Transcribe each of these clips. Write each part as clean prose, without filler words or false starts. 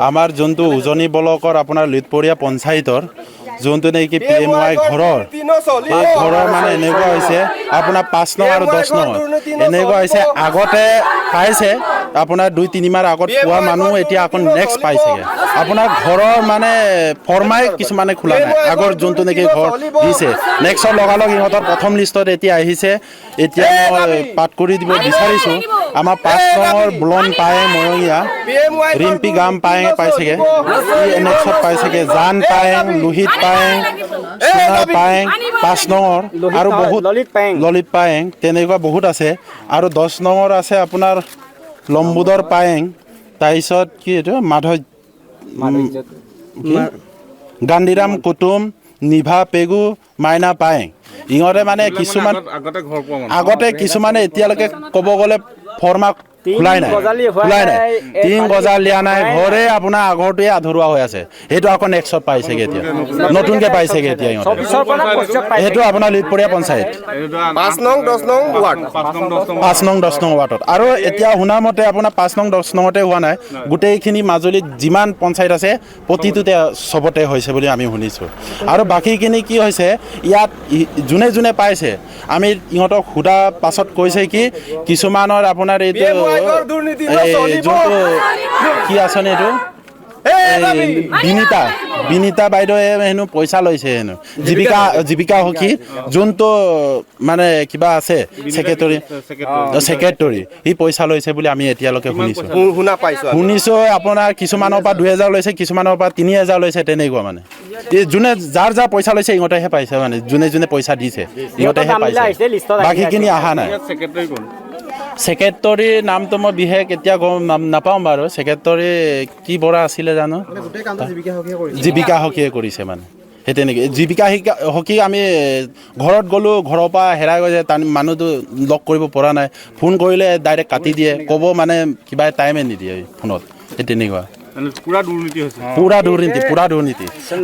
আমাৰ যোনটো উজনি ব্লকৰ আপোনাৰ লিটপৰীয়া পঞ্চায়তৰ যোনটো নেকি PMY ঘৰৰ এই ঘৰৰ মানে এনেকুৱা হৈছে আপোনাৰ 5 নং আৰু 10 নং এনেকুৱা হৈছে আগতে পাইছে আপোনাৰ 2-3 মাহ আগত পোৱা মানুহ এতিয়া আকৌ নেক্সট পাইছেগে আপোনাৰ ঘৰৰ মানে ফৰমাই কিছুমানে খোলা নাই আগৰ যোনটো নেকি ঘৰ দিছে নেক্সটৰ লগালগ ইহঁতৰ প্ৰথম লিষ্টত এতিয়া আহিছে এতিয়া মই পাঠ কৰি দিব বিচাৰিছোঁ আমাৰ 5 নম্বৰ ব্লন পায়ে মৰঙীয়া ৰিম্পি গাম পায়ে পাইছেগে নেক্সট পাইছেগে জান পায়ে লোহিত পায়েং সোণাৰ পায়েং 5 নম্বৰ আৰু বহুত ললিত পায়েং তেনেকুৱা বহুত আছে আৰু 10 নম্বৰ আছে আপোনাৰ লম্বুদৰ পায়েং তাৰপিছত কি এইটো গান্ধীৰাম কুটুম নিভা পেগু মাইনা পায়েং ইহঁতে মানে কিছুমান আগতে কিছুমানে এতিয়ালৈকে ক'ব গ'লে ফৰ্মা খোলাই নাই টিং গজাল দিয়া নাই ঘৰে আপোনাৰ আগৰটোৱে আধৰুৱা হৈ আছে সেইটো আকৌ নেক্সট পাইছেগে এতিয়া নতুনকে পাইছেগে এতিয়া ইহঁতে সেইটো আপোনাৰ লিটপৰীয়া পঞ্চায়ত 5 নং 10 নং ৱাৰ্ড 5 নং 10 নং ৱাৰ্ডত আৰু এতিয়া শুনা মতে আপোনাৰ 5 নং 10 নঙতে হোৱা নাই গোটেইখিনি মাজুলীত যিমান পঞ্চায়ত আছে প্ৰতিটোতে চবতে হৈছে বুলি আমি শুনিছোঁ আৰু বাকীখিনি কি হৈছে ইয়াত যোনে যোনে পাইছে আমি ইহঁতক সোধা পাছত কৈছে কি কিছুমানৰ আপোনাৰ এইটো যোনটো কি আঁচনি এইটো বিনীতা বাইদেৱে হেনো পইচা লৈছে হেনো জীৱিকা সখী যোনটো মানে কিবা আছে ছেক্ৰেটৰী সি পইচা লৈছে বুলি আমি এতিয়ালৈকে শুনিছোঁ আপোনাৰ কিছুমানৰ পৰা 2000 লৈছে কিছুমানৰ পৰা 3000 লৈছে তেনেকুৱা মানে যোনে যাৰ পইচা লৈছে ইহঁতেহে পাইছে মানে যোনে যোনে পইচা দিছে ইহঁতেহে পাইছে বাকীখিনি অহা নাই ছেক্ৰেটৰীৰ নামটো মই বিশেষ এতিয়া গম নাপাওঁ বাৰু ছেক্ৰেটৰী কি বৰা আছিলে জানো জীৱিকা সখীয়ে কৰিছে মানে সেই তেনেকৈ জীৱিকা সখী আমি ঘৰত গ'লোঁ ঘৰৰ পৰা হেৰাই গৈছে তাৰ মানুহটো লগ কৰিব পৰা নাই ফোন কৰিলে ডাইৰেক্ট কাটি দিয়ে ক'ব মানে কিবা টাইমে নিদিয়ে ফোনত সেই তেনেকুৱা পুৰা দুৰ্নীতি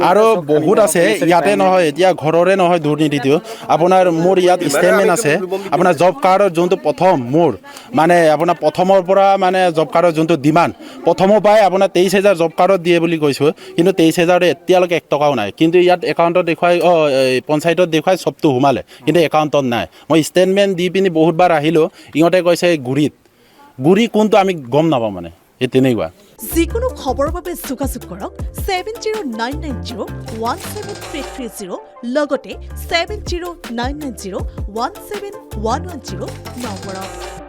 আৰু বহুত আছে ইয়াতে নহয় এতিয়া ঘৰৰে নহয় দুৰ্নীতিটো আপোনাৰ মোৰ ইয়াত ষ্টেটমেণ্ট আছে আপোনাৰ জব কাৰ্ডৰ যোনটো প্ৰথম মোৰ মানে আপোনাৰ প্ৰথমৰ পৰা মানে জব কাৰ্ডৰ যোনটো ডিমাণ্ড প্ৰথমৰ পৰাই আপোনাৰ 23000 জব কাৰ্ডত দিয়ে বুলি কৈছোঁ কিন্তু 23000 এতিয়ালৈকে 1 টকাও নাই কিন্তু ইয়াত একাউণ্টত দেখুৱাই পঞ্চায়তত দেখুৱাই চবটো সোমালে কিন্তু একাউণ্টত নাই মই ষ্টেটমেণ্ট দি পিনি বহুতবাৰ আহিলোঁ ইহঁতে কৈছে গুৰি কোনটো আমি গম নাপাওঁ মানে এই তেনেকুৱা যিকোনো খবৰৰ বাবে যোগাযোগ কৰক 7099017330 লগতে 7099017110 নম্বৰত